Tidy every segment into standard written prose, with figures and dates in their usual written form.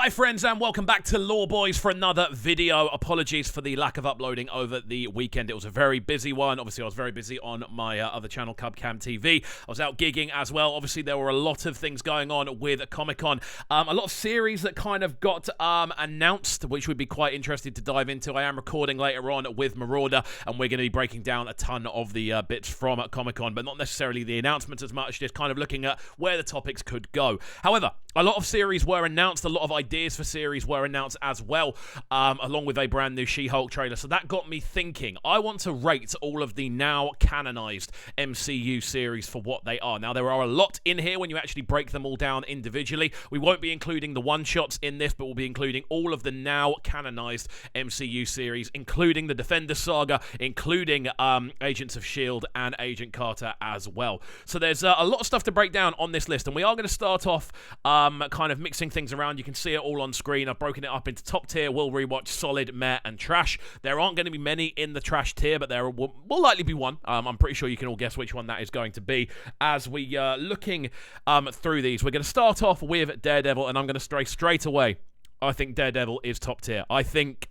Hi friends, and welcome back to LoreBoys for another video. Apologies for the lack of uploading over the weekend. It was a very busy one. Obviously, I was very busy on my other channel, Cubcam TV. I was out gigging as well. Obviously, there were a lot of things going on with Comic-Con. A lot of series that kind of got announced, which would be quite interesting to dive into. I am recording later on with Marauder, and we're going to be breaking down a ton of the bits from Comic-Con, but not necessarily the announcements as much, just kind of looking at where the topics could go. However, a lot of series were announced, a lot of ideas for series were announced as well, along with a brand new She-Hulk trailer. So that got me thinking. I want to rate all of the now canonized MCU series for what they are. Now, there are a lot in here when you actually break them all down individually. We won't be including the one-shots in this, but we'll be including all of the now canonized MCU series, including the Defenders Saga, including Agents of S.H.I.E.L.D. and Agent Carter as well. So there's a lot of stuff to break down on this list, and we are going to start off kind of mixing things around. You can see it all on screen. I've broken it up into top tier, will rewatch, solid, meh, and trash. There aren't going to be many in the trash tier, but there will likely be one. I'm pretty sure you can all guess which one that is going to be. As we looking through these, we're going to start off with Daredevil, and I'm going to stray straight away. I think Daredevil is top tier. I think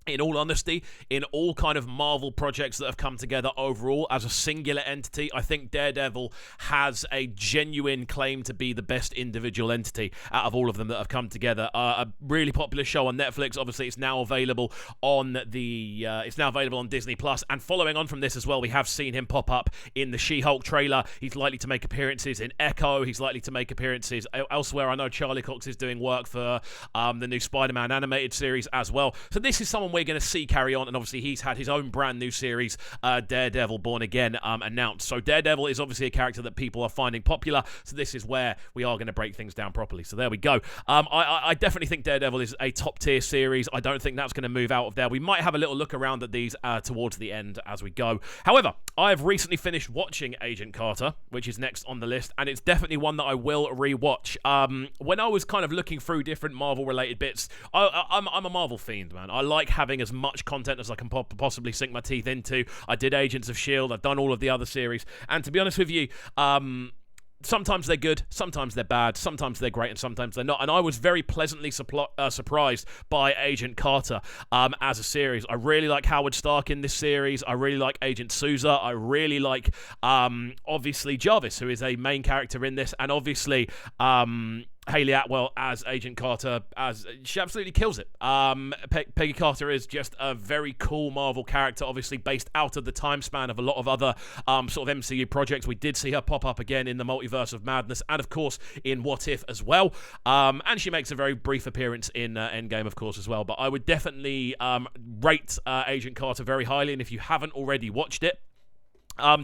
in all honesty, in all kind of Marvel projects that have come together overall as a singular entity, I think Daredevil has a genuine claim to be the best individual entity out of all of them that have come together. A really popular show on Netflix. Obviously, it's now available on Disney Plus. And following on from this as well, we have seen him pop up in the She-Hulk trailer. He's likely to make appearances in Echo. He's likely to make appearances elsewhere. I know Charlie Cox is doing work for the new Spider-Man animated series as well. So this is someone we're going to see carry on, and obviously he's had his own brand new series, Daredevil Born Again, announced. So Daredevil is obviously a character that people are finding popular, so this is where we are going to break things down properly. So there we go. I definitely think Daredevil is a top tier series. I don't think that's going to move out of there. We might have a little look around at these towards the end as we go. However, I have recently finished watching Agent Carter, which is next on the list, and it's definitely one that I will rewatch. When I was kind of looking through different Marvel related bits, I'm a Marvel fiend, man. I like having as much content as I can possibly sink my teeth into. I did Agents of S.H.I.E.L.D. I've done all of the other series, and to be honest with you, sometimes they're good, sometimes they're bad, sometimes they're great, and sometimes they're not. And I was very pleasantly surprised by Agent Carter as a series. I really like Howard Stark in this series. I really like Agent Sousa. I really like, obviously, Jarvis, who is a main character in this, and obviously, Hayley Atwell as Agent Carter, she absolutely kills it. Peggy Carter is just a very cool Marvel character, obviously based out of the time span of a lot of other sort of MCU projects. We did see her pop up again in the Multiverse of Madness, and of course in What If as well. And she makes a very brief appearance in Endgame, of course, as well. But I would definitely rate Agent Carter very highly, and if you haven't already watched it,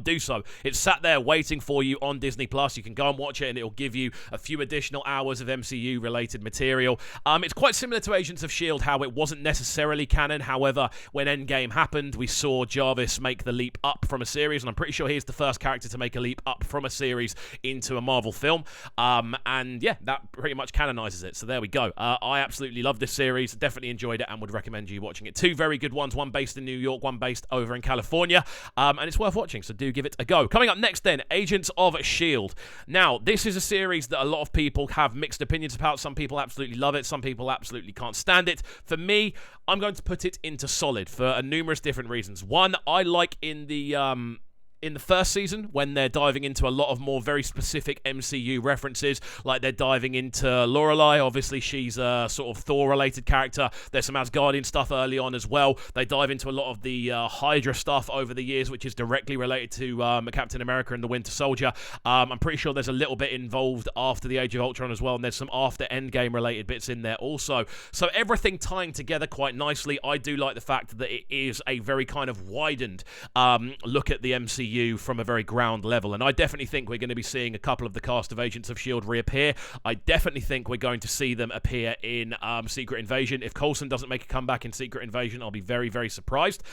do so. It's sat there waiting for you on Disney Plus. You can go and watch it, and it'll give you a few additional hours of MCU related material. It's quite similar to Agents of S.H.I.E.L.D., how it wasn't necessarily canon. However, when Endgame happened, we saw Jarvis make the leap up from a series, and I'm pretty sure he's the first character to make a leap up from a series into a Marvel film. And yeah, that pretty much canonizes it. So there we go. I absolutely love this series. Definitely enjoyed it and would recommend you watching it. Two very good ones, one based in New York, one based over in California. And it's worth watching. So do give it a go. Coming up next then, Agents of S.H.I.E.L.D. Now, this is a series that a lot of people have mixed opinions about. Some people absolutely love it. Some people absolutely can't stand it. For me, I'm going to put it into solid for numerous different reasons. One, I like in the first season, when they're diving into a lot of more very specific MCU references, like they're diving into Lorelei. Obviously, she's a sort of Thor-related character. There's some Asgardian stuff early on as well. They dive into a lot of the Hydra stuff over the years, which is directly related to Captain America and the Winter Soldier. I'm pretty sure there's a little bit involved after the Age of Ultron as well, and there's some after Endgame-related bits in there also. So everything tying together quite nicely. I do like the fact that it is a very kind of widened look at the MCU from a very ground level, and I definitely think we're going to be seeing a couple of the cast of Agents of S.H.I.E.L.D. reappear. I definitely think we're going to see them appear in Secret Invasion. If Coulson doesn't make a comeback in Secret Invasion, I'll be very, very surprised.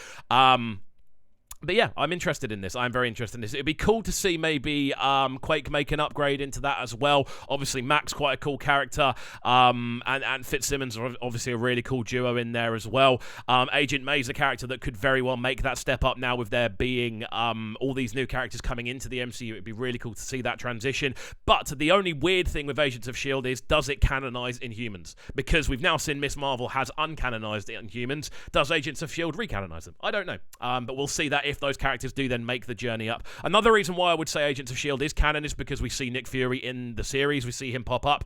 But yeah, I'm interested in this. I'm very interested in this. It'd be cool to see maybe Quake make an upgrade into that as well. Obviously, Mac's quite a cool character, and Fitzsimmons are obviously a really cool duo in there as well. Agent May's a character that could very well make that step up now with there being all these new characters coming into the MCU. It'd be really cool to see that transition. But the only weird thing with Agents of S.H.I.E.L.D. is, does it canonize Inhumans? Because we've now seen Miss Marvel has uncanonized Inhumans. Does Agents of S.H.I.E.L.D. recanonize them? I don't know. But we'll see that if those characters do then make the journey up. Another reason why I would say Agents of S.H.I.E.L.D. is canon is because we see Nick Fury in the series. We see him pop up.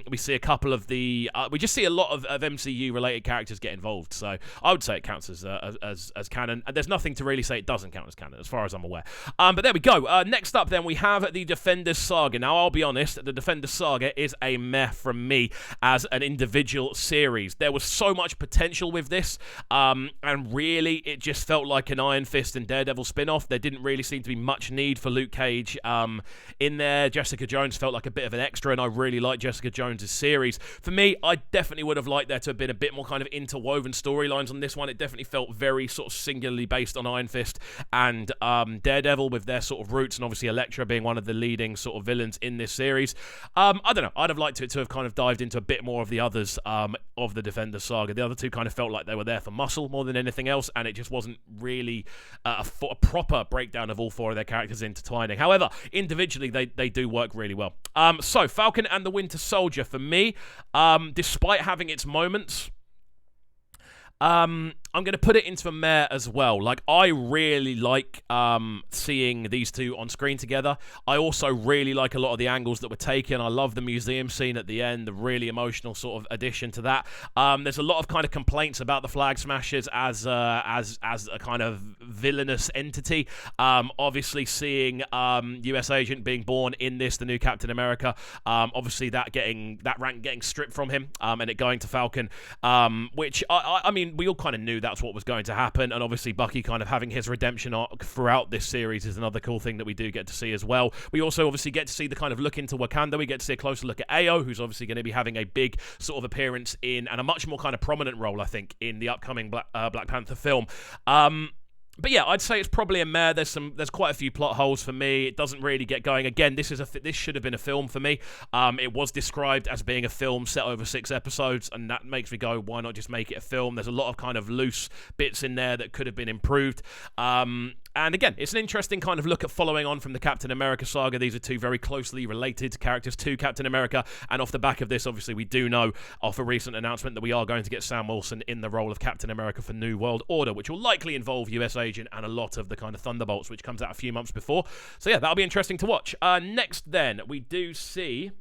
We see a couple of the... we just see a lot of MCU-related characters get involved. So I would say it counts as canon. And there's nothing to really say it doesn't count as canon, as far as I'm aware. But there we go. Next up, then, we have the Defenders Saga. Now, I'll be honest, the Defenders Saga is a meh from me as an individual series. There was so much potential with this, and really, it just felt like an Iron Fist and Daredevil spin-off. There didn't really seem to be much need for Luke Cage in there. Jessica Jones felt like a bit of an extra, and I really like Jessica Jones' series. For me, I definitely would have liked there to have been a bit more kind of interwoven storylines on this one. It definitely felt very sort of singularly based on Iron Fist and Daredevil with their sort of roots, and obviously Elektra being one of the leading sort of villains in this series. I don't know. I'd have liked it to have kind of dived into a bit more of the others of the Defenders Saga. The other two kind of felt like they were there for muscle more than anything else, and it just wasn't really a proper breakdown of all four of their characters intertwining. However, individually, they do work really well. So, Falcon and the Winter Soldier, for me, despite having its moments... I'm going to put it into a meh as well. Like, I really like seeing these two on screen together. I also really like a lot of the angles that were taken. I love the museum scene at the end, the really emotional sort of addition to that. There's a lot of kind of complaints about the Flag Smashers as a kind of villainous entity. Obviously, seeing US Agent being born in this, the new Captain America. Obviously, that rank getting stripped from him and it going to Falcon, which I mean, we all kind of knew that's what was going to happen, and obviously Bucky kind of having his redemption arc throughout this series is another cool thing that we do get to see as well. We also obviously get to see the kind of look into Wakanda. We get to see a closer look at Ao, who's obviously going to be having a big sort of appearance in, and a much more kind of prominent role, I think, in the upcoming Black Panther film. But yeah, I'd say it's probably a meh. There's quite a few plot holes for me. It doesn't really get going. Again, this should have been a film for me. It was described as being a film set over 6 episodes, and that makes me go, why not just make it a film? There's a lot of kind of loose bits in there that could have been improved. And again, it's an interesting kind of look at following on from the Captain America saga. These are two very closely related characters to Captain America, and off the back of this, obviously, we do know off a recent announcement that we are going to get Sam Wilson in the role of Captain America for New World Order, which will likely involve US Agent and a lot of the kind of Thunderbolts, which comes out a few months before. So yeah, that'll be interesting to watch. Next then, we do see...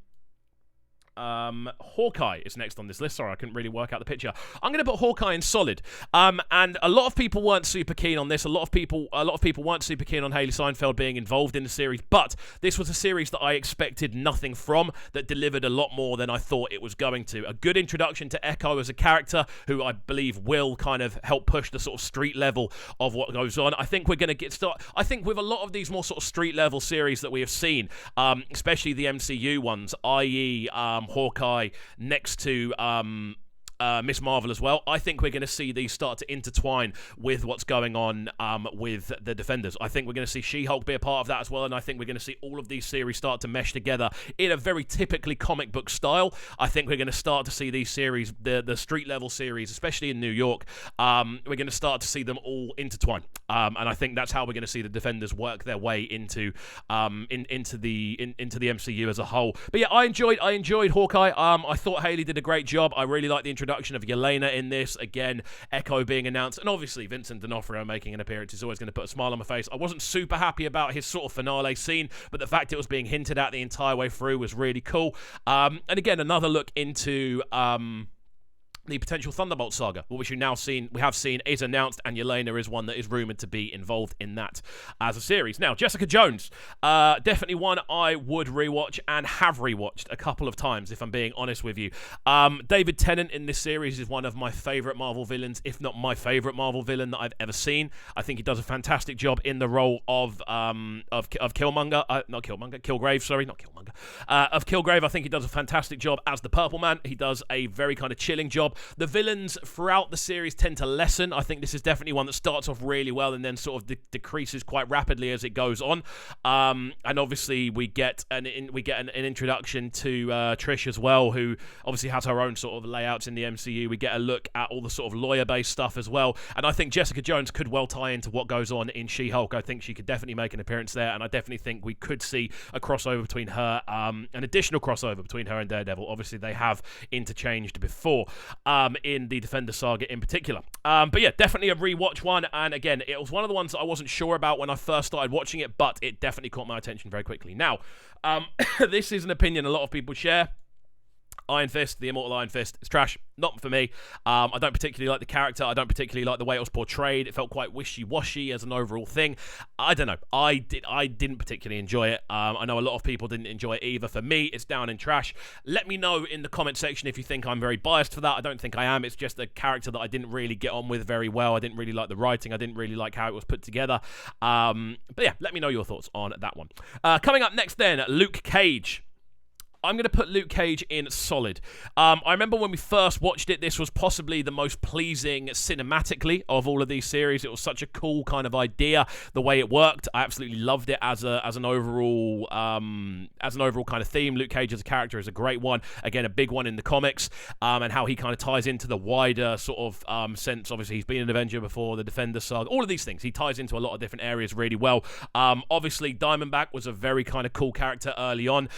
Hawkeye is next on this list. Sorry, I couldn't really work out the picture. I'm going to put Hawkeye in solid. And a lot of people weren't super keen on this. A lot of people weren't super keen on Haley Steinfeld being involved in the series. But this was a series that I expected nothing from, that delivered a lot more than I thought it was going to. A good introduction to Echo as a character, who I believe will kind of help push the sort of street level of what goes on. I think we're going to get started. I think with a lot of these more sort of street level series that we have seen, especially the MCU ones, i.e. Hawkeye next to Miss Marvel as well, I think we're going to see these start to intertwine with what's going on with the Defenders. I think we're going to see She-Hulk be a part of that as well, and I think we're going to see all of these series start to mesh together in a very typically comic book style. I think we're going to start to see these series, the street level series, especially in New York, we're going to start to see them all intertwine. And I think that's how we're going to see the Defenders work their way into the MCU as a whole. But yeah, I enjoyed Hawkeye. I thought Haley did a great job. I really liked the introduction of Yelena in this. Again, Echo being announced, and obviously Vincent D'Onofrio making an appearance is always going to put a smile on my face. I wasn't super happy about his sort of finale scene, but the fact it was being hinted at the entire way through was really cool. And again, another look into the potential Thunderbolt saga, which we have seen is announced, and Yelena is one that is rumoured to be involved in that as a series. Now, Jessica Jones, definitely one I would rewatch and have rewatched a couple of times, if I'm being honest with you. David Tennant in this series is one of my favourite Marvel villains, if not my favourite Marvel villain that I've ever seen. I think he does a fantastic job in the role of Killmonger, of Kilgrave. I think he does a fantastic job as the Purple Man. He does a very kind of chilling job. help. The villains throughout the series tend to lessen. I think this is definitely one that starts off really well and then sort of decreases quite rapidly as it goes on. And obviously we get an introduction to Trish as well, who obviously has her own sort of layouts in the MCU. We get a look at all the sort of lawyer-based stuff as well. And I think Jessica Jones could well tie into what goes on in She-Hulk. I think she could definitely make an appearance there, and I definitely think we could see a crossover between her, an additional crossover between her and Daredevil. Obviously, they have interchanged before in the Defenders Saga in particular. But yeah, definitely a rewatch one. And again, it was one of the ones that I wasn't sure about when I first started watching it, but it definitely caught my attention very quickly. Now, this is an opinion a lot of people share. Iron Fist, the Immortal Iron Fist, it's trash. Not for me. I don't particularly like the character. I don't particularly like the way it was portrayed. It felt quite wishy-washy as an overall thing. I don't know. I didn't particularly enjoy it. I know a lot of people didn't enjoy it either. For me, it's down in trash. Let me know in the comment section if you think I'm very biased for that. I don't think I am. It's just a character that I didn't really get on with very well. I didn't really like the writing. I didn't really like how it was put together. But yeah, let me know your thoughts on that one. Coming up next then, Luke Cage. I'm going to put Luke Cage in solid. I remember when we first watched it, this was possibly the most pleasing cinematically of all of these series. It was such a cool kind of idea, the way it worked. I absolutely loved it as an overall kind of theme. Luke Cage as a character is a great one. Again, a big one in the comics, and how he kind of ties into the wider sort of sense. Obviously, he's been an Avenger before, the Defenders Saga, all of these things. He ties into a lot of different areas really well. Obviously, Diamondback was a very kind of cool character early on.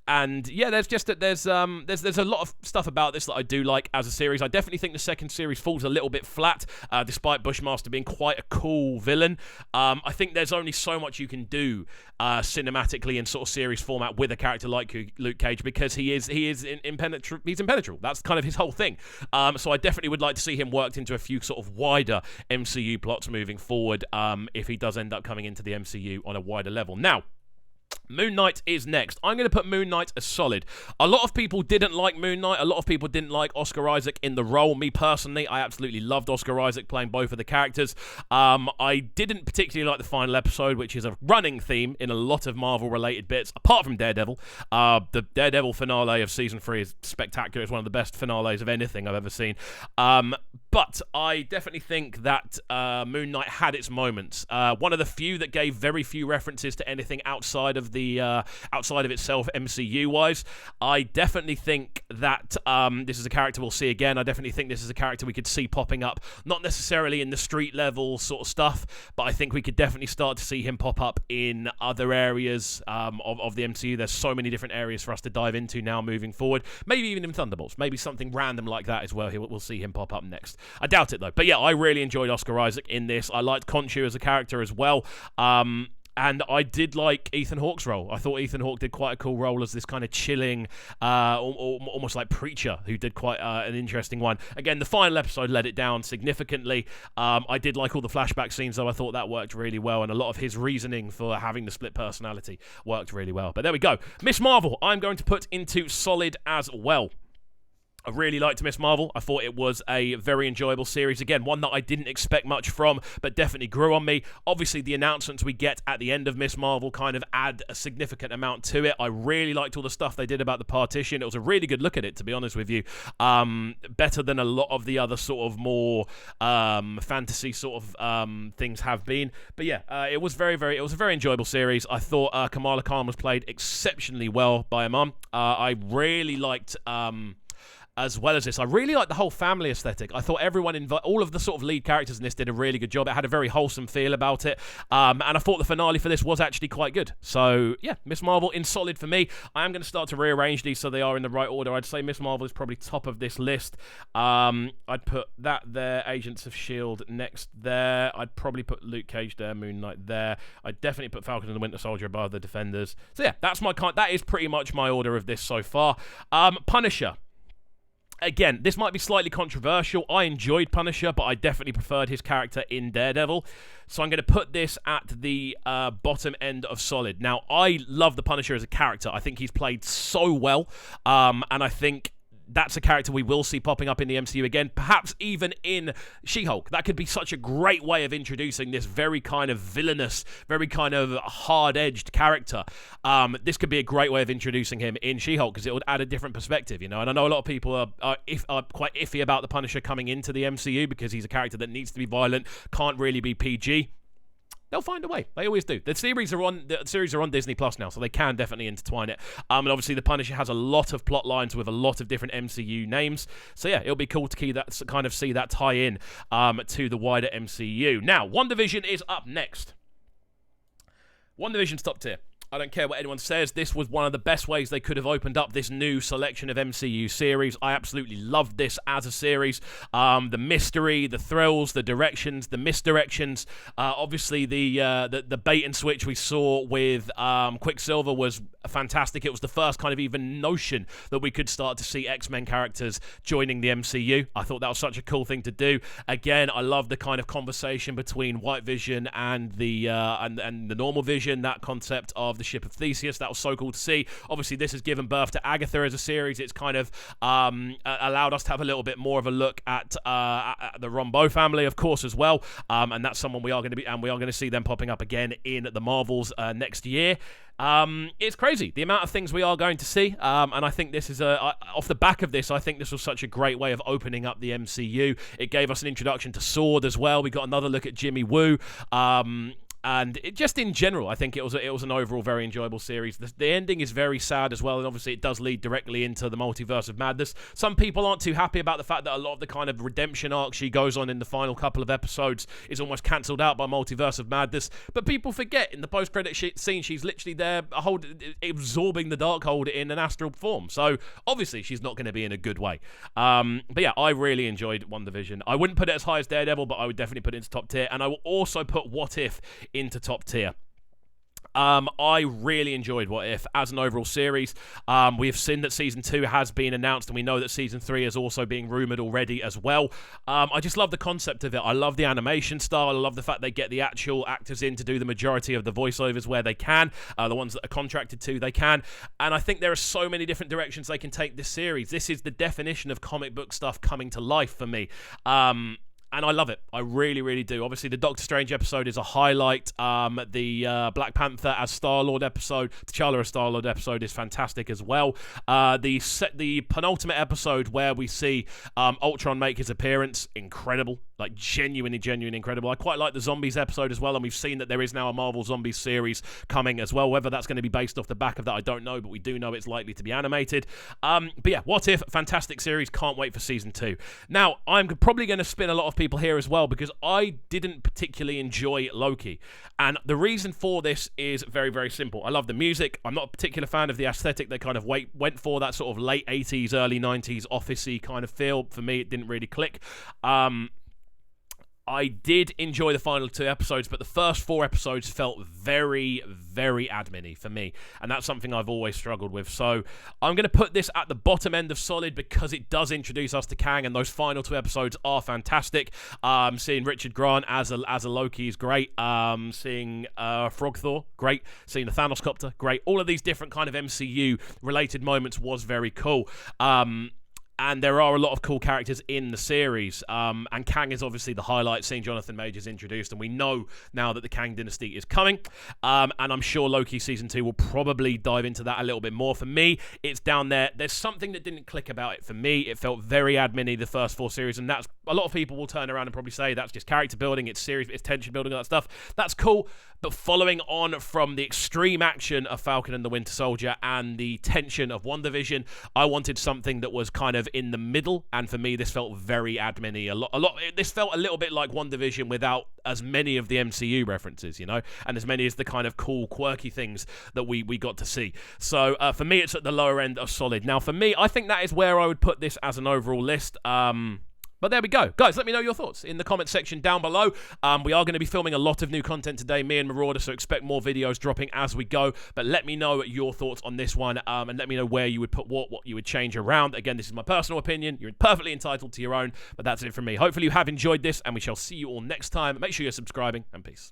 And yeah, there's a lot of stuff about this that I do like as a series. I definitely think the second series falls a little bit flat, despite Bushmaster being quite a cool villain. I think there's only so much you can do cinematically in sort of series format with a character like Luke Cage, because he's impenetrable. That's kind of his whole thing. So I definitely would like to see him worked into a few sort of wider MCU plots moving forward, if he does end up coming into the MCU on a wider level. Now, Moon Knight is next. I'm going to put Moon Knight as solid. A lot of people didn't like Moon Knight. A lot of people didn't like Oscar Isaac in the role. Me personally, I absolutely loved Oscar Isaac playing both of the characters. I didn't particularly like the final episode, which is a running theme in a lot of Marvel-related bits, apart from Daredevil. The Daredevil finale of Season 3 is spectacular. It's one of the best finales of anything I've ever seen. But I definitely think that Moon Knight had its moments. One of the few that gave very few references to anything outside of itself MCU wise. I definitely think that this is a character we'll see again. I definitely think this is a character we could see popping up, not necessarily in the street level sort of stuff, but I think we could definitely start to see him pop up in other areas of the MCU. There's so many different areas for us to dive into now moving forward. Maybe even in Thunderbolts. Maybe something random like that as well. We'll see him pop up next. I doubt it though. But yeah, I really enjoyed Oscar Isaac in this. I liked Khonshu as a character as well. And I did like Ethan Hawke's role. I thought Ethan Hawke did quite a cool role as this kind of chilling, almost like preacher who did quite an interesting one. Again, the final episode let it down significantly. I did like all the flashback scenes, though. I thought that worked really well, and a lot of his reasoning for having the split personality worked really well. But there we go. Miss Marvel, I'm going to put into solid as well. I really liked Miss Marvel. I thought it was a very enjoyable series. Again, one that I didn't expect much from, but definitely grew on me. Obviously, the announcements we get at the end of Miss Marvel kind of add a significant amount to it. I really liked all the stuff they did about the partition. It was a really good look at it, to be honest with you. Better than a lot of the other sort of more fantasy sort of things have been. But yeah, it was a very enjoyable series. I thought Kamala Khan was played exceptionally well by her mum. I really liked... as well as this, I really like the whole family aesthetic. I thought all of the sort of lead characters in this did a really good job. It had a very wholesome feel about it. And I thought the finale for this was actually quite good. So, yeah, Miss Marvel in solid for me. I am going to start to rearrange these so they are in the right order. I'd say Miss Marvel is probably top of this list. I'd put that there, Agents of S.H.I.E.L.D. next there. I'd probably put Luke Cage there, Moon Knight there. I'd definitely put Falcon and the Winter Soldier above the Defenders. So, yeah, that is pretty much my order of this so far. Punisher. Again, this might be slightly controversial. I enjoyed Punisher, but I definitely preferred his character in Daredevil. So I'm going to put this at the bottom end of solid. Now, I love the Punisher as a character. I think he's played so well, and I think that's a character we will see popping up in the MCU again, perhaps even in She-Hulk. That could be such a great way of introducing this very kind of villainous, very kind of hard-edged character. This could be a great way of introducing him in She-Hulk, because it would add a different perspective, you know. And I know a lot of people are quite iffy about the Punisher coming into the MCU because he's a character that needs to be violent, can't really be PG. They'll find a way. They always do. The series are on Disney Plus now, so they can definitely intertwine it. And obviously, the Punisher has a lot of plot lines with a lot of different MCU names. So yeah, it'll be cool to see that tie in to the wider MCU. Now, WandaVision is up next. WandaVision's top tier. I don't care what anyone says. This was one of the best ways they could have opened up this new selection of MCU series. I absolutely loved this as a series. The mystery, the thrills, the directions, the misdirections. Obviously, the bait and switch we saw with Quicksilver was fantastic. It was the first kind of even notion that we could start to see X-Men characters joining the MCU. I thought that was such a cool thing to do. Again, I love the kind of conversation between White Vision and the normal Vision. That concept of the ship of Theseus, that was so cool to see. Obviously, this has given birth to Agatha as a series. It's kind of allowed us to have a little bit more of a look at the Rambeau family, of course, as well. And that's someone we are going to see them popping up again in the Marvels next year. It's crazy the amount of things we are going to see, and I think this is off the back of this, I think this was such a great way of opening up the MCU. It gave us an introduction to Sword as well. We got another look at Jimmy Woo. And it just in general, I think it was an overall very enjoyable series. The ending is very sad as well, and obviously it does lead directly into the Multiverse of Madness. Some people aren't too happy about the fact that a lot of the kind of redemption arc she goes on in the final couple of episodes is almost cancelled out by Multiverse of Madness. But people forget in the post-credit scene, she's literally there absorbing the Darkhold in an astral form. So obviously she's not going to be in a good way. But yeah, I really enjoyed WandaVision. I wouldn't put it as high as Daredevil, but I would definitely put it into top tier. And I will also put What If into top tier. I really enjoyed What If as an overall series. We have seen that Season 2 has been announced, and we know that Season 3 is also being rumoured already as well. I just love the concept of it. I love the animation style. I love the fact they get the actual actors in to do the majority of the voiceovers where they can. The ones that are contracted to, they can. And I think there are so many different directions they can take this series. This is the definition of comic book stuff coming to life for me. And I love it. I really, really do. Obviously, the Doctor Strange episode is a highlight. The Black Panther as Star-Lord episode, T'Challa as Star-Lord episode is fantastic as well. The penultimate episode where we see Ultron make his appearance, incredible. Like, genuinely incredible. I quite like the Zombies episode as well, and we've seen that there is now a Marvel Zombies series coming as well. Whether that's going to be based off the back of that, I don't know, but we do know it's likely to be animated. But yeah, What If, fantastic series. Can't wait for Season 2. Now, I'm probably going to spin a lot of people here as well, because I didn't particularly enjoy Loki. And the reason for this is very, very simple. I love the music. I'm not a particular fan of the aesthetic they kind of went for, that sort of late 80s, early 90s office-y kind of feel. For me, it didn't really click. I did enjoy the final 2 episodes, but the first 4 episodes felt very, very admin-y for me, and that's something I've always struggled with. So I'm going to put this at the bottom end of solid because it does introduce us to Kang, and those final 2 episodes are fantastic. Seeing Richard Grant as a Loki is great. Seeing Frog Thor, great. Seeing the Thanos copter, great. All of these different kind of MCU-related moments was very cool. And there are a lot of cool characters in the series. And Kang is obviously the highlight, seeing Jonathan Majors introduced. And we know now that the Kang dynasty is coming. And I'm sure Loki Season 2 will probably dive into that a little bit more. For me, it's down there. There's something that didn't click about it for me. It felt very admin-y, the first 4 series. And that's a lot of people will turn around and probably say that's just character building, it's series, it's tension building, all that stuff. That's cool. But following on from the extreme action of Falcon and the Winter Soldier and the tension of WandaVision, I wanted something that was kind of in the middle, and for me, this felt very admin-y. This felt a little bit like WandaVision without as many of the MCU references, you know, and as many as the kind of cool, quirky things that we got to see. So for me, it's at the lower end of solid. Now, for me, I think that is where I would put this as an overall list. But there we go. Guys, let me know your thoughts in the comment section down below. We are going to be filming a lot of new content today, me and Marauder, so expect more videos dropping as we go. But let me know your thoughts on this one, and let me know where you would put what you would change around. Again, this is my personal opinion. You're perfectly entitled to your own, but that's it from me. Hopefully you have enjoyed this, and we shall see you all next time. Make sure you're subscribing, and peace.